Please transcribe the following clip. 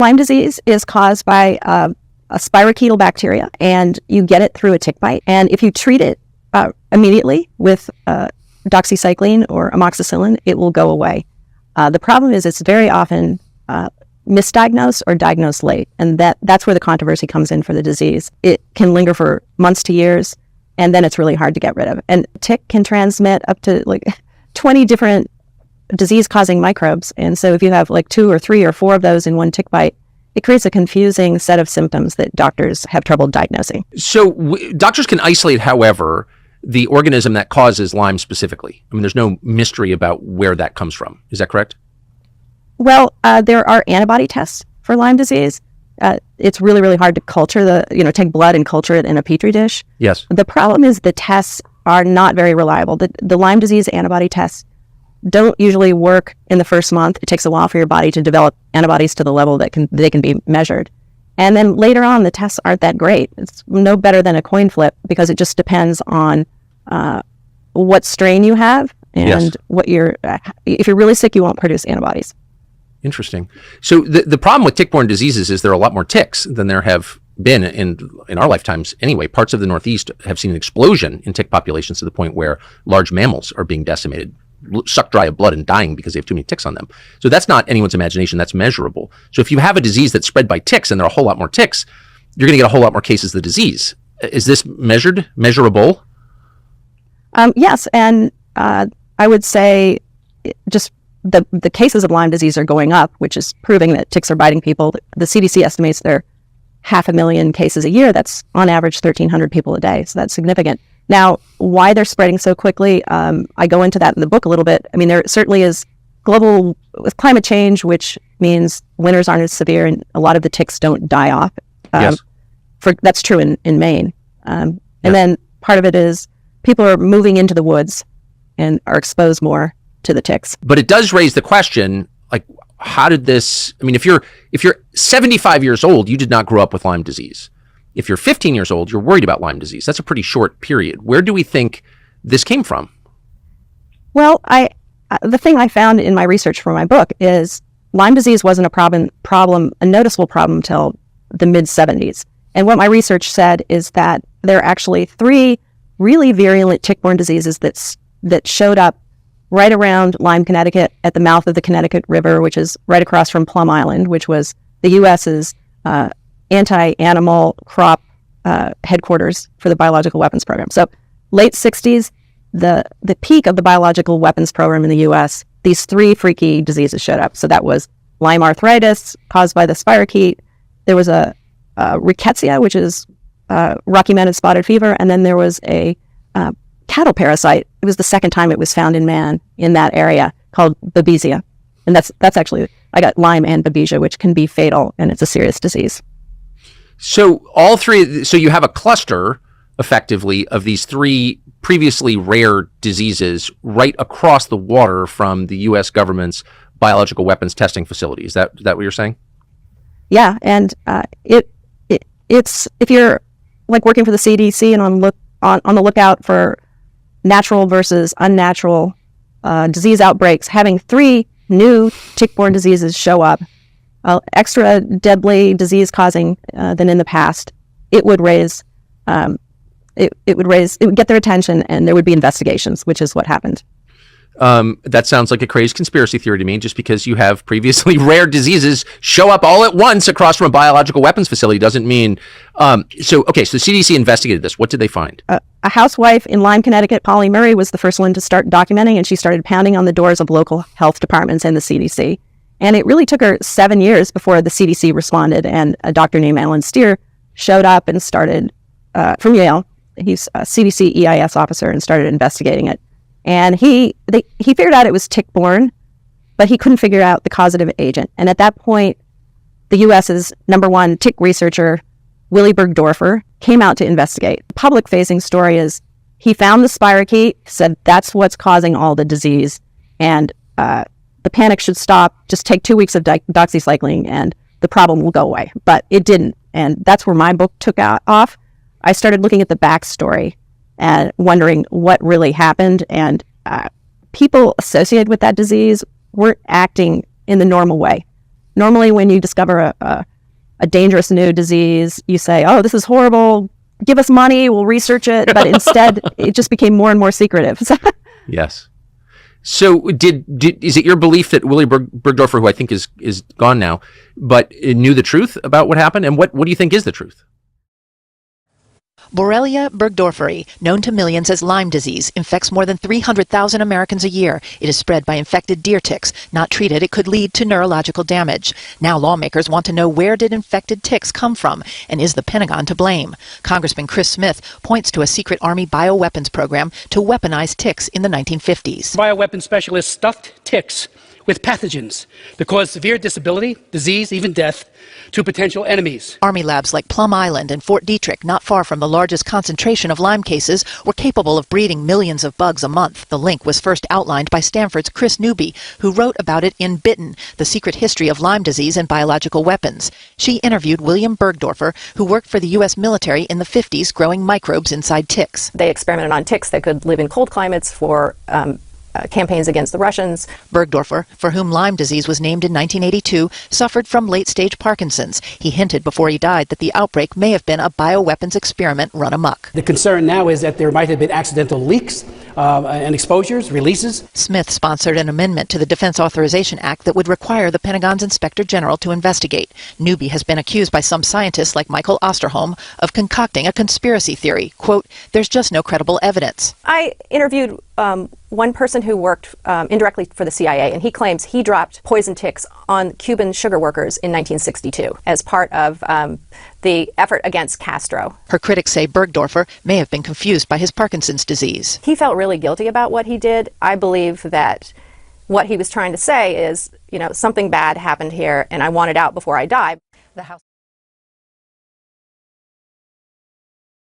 Lyme disease is caused by a spirochetal bacteria, and you get it through a tick bite. And if you treat it immediately with doxycycline or amoxicillin, it will go away. The problem is it's very often misdiagnosed or diagnosed late, and that's where the controversy comes in for the disease. It can linger for months to years, and then it's really hard to get rid of. And tick can transmit up to like 20 different disease-causing microbes. And so if you have like 2 or 3 or 4 of those in one tick bite, it creates a confusing set of symptoms that doctors have trouble diagnosing. So doctors can isolate, however, the organism that causes Lyme specifically. I mean, there's no mystery about where that comes from. Is that correct? Well, there are antibody tests for Lyme disease. It's really, really hard to culture take blood and culture it in a petri dish. Yes. The problem is the tests are not very reliable. The Lyme disease antibody tests don't usually work in the first month. It takes a while for your body to develop antibodies to the level that they can be measured. And then later on, the tests aren't that great. It's no better than a coin flip because it just depends on what strain you have and if you're really sick, you won't produce antibodies. Interesting. So the problem with tick-borne diseases is there are a lot more ticks than there have been in our lifetimes anyway. Parts of the Northeast have seen an explosion in tick populations to the point where large mammals are being decimated, sucked dry of blood and dying because they have too many ticks on them. So that's not anyone's imagination, that's measurable. So if you have a disease that's spread by ticks and there are a whole lot more ticks, you're going to get a whole lot more cases of the disease. Is this measurable? Yes, and I would say just the cases of Lyme disease are going up, which is proving that ticks are biting people. The CDC estimates there are 500,000 cases a year. That's on average 1,300 people a day. So that's significant. Now, why they're spreading so quickly, I go into that in the book a little bit. I mean, there certainly is global with climate change, which means winters aren't as severe and a lot of the ticks don't die off. Yes. That's true in Maine. And then part of it is people are moving into the woods and are exposed more to the ticks. But it does raise the question, like, how did this, I mean, if you're 75 years old, you did not grow up with Lyme disease. If you're 15 years old, you're worried about Lyme disease. That's a pretty short period. Where do we think this came from? Well, the thing I found in my research for my book is Lyme disease wasn't a noticeable problem until the mid-70s. And what my research said is that there are actually 3 really virulent tick-borne diseases that showed up right around Lyme, Connecticut, at the mouth of the Connecticut River, which is right across from Plum Island, which was the U.S.'s anti-animal crop headquarters for the biological weapons program. So late 60s, the peak of the biological weapons program in the U.S., these 3 freaky diseases showed up. So that was Lyme arthritis caused by the spirochete. There was a rickettsia, which is Rocky Mountain spotted fever. And then there was a cattle parasite. It was the second time it was found in man in that area, called babesia. And that's actually, I got Lyme and babesia, which can be fatal, and it's a serious disease. So all 3, so you have a cluster effectively of these 3 previously rare diseases right across the water from the U.S. government's biological weapons testing facility. Is that what you're saying? Yeah, and it's if you're like working for the CDC and on the lookout for natural versus unnatural disease outbreaks, having 3 new tick-borne diseases show up, extra deadly disease causing than in the past, it would get their attention, and there would be investigations, which is what happened. That sounds like a crazy conspiracy theory to me, just because you have previously rare diseases show up all at once across from a biological weapons facility doesn't mean... So the CDC investigated this. What did they find? A housewife in Lyme, Connecticut, Polly Murray, was the first one to start documenting, and she started pounding on the doors of local health departments and the CDC. And it really took her 7 years before the CDC responded, and a doctor named Alan Steer showed up and started, from Yale, he's a CDC EIS officer, and started investigating it. And he figured out it was tick-borne, but he couldn't figure out the causative agent. And at that point, the U.S.'s #1 tick researcher, Willy Bergdorfer, came out to investigate. The public-facing story is he found the spirochete, said that's what's causing all the disease, and the panic should stop. Just take 2 weeks of doxycycline, and the problem will go away. But it didn't, and that's where my book took off. I started looking at the backstory and wondering what really happened, and people associated with that disease weren't acting in the normal way. Normally, when you discover a dangerous new disease, you say, "Oh, this is horrible. Give us money, we'll research it." But instead, it just became more and more secretive. Yes. So is it your belief that Willy Bergdorfer, who I think is gone now, but knew the truth about what happened? And what do you think is the truth? Borrelia burgdorferi, known to millions as Lyme disease, infects more than 300,000 Americans a year. It is spread by infected deer ticks. Not treated, it could lead to neurological damage. Now lawmakers want to know, where did infected ticks come from, and is the Pentagon to blame? Congressman Chris Smith points to a secret Army bioweapons program to weaponize ticks in the 1950s. Bioweapons specialists stuffed ticks with pathogens that cause severe disability, disease, even death to potential enemies. Army labs like Plum Island and Fort Detrick, not far from the largest concentration of Lyme cases, were capable of breeding millions of bugs a month. The link was first outlined by Stanford's Chris Newby, who wrote about it in Wybitni, The Secret History of Lyme Disease and Biological Weapons. She interviewed William Bergdorfer, who worked for the U.S. military in the 50s growing microbes inside ticks. They experimented on ticks that could live in cold climates for campaigns against the Russians. Bergdorfer, for whom Lyme disease was named in 1982, suffered from late-stage Parkinson's. He hinted before he died that the outbreak may have been a bioweapons experiment run amok. The concern now is that there might have been accidental leaks and exposures, releases. Smith sponsored an amendment to the Defense Authorization Act that would require the Pentagon's Inspector General to investigate. Newby has been accused by some scientists like Michael Osterholm of concocting a conspiracy theory. Quote, "There's just no credible evidence." I interviewed one person who worked indirectly for the CIA, and he claims he dropped poison ticks on Cuban sugar workers in 1962 as part of the effort against Castro. Her critics say Bergdorfer may have been confused by his Parkinson's disease. He felt really guilty about what he did. I believe that what he was trying to say is, something bad happened here, and I want it out before I die. The House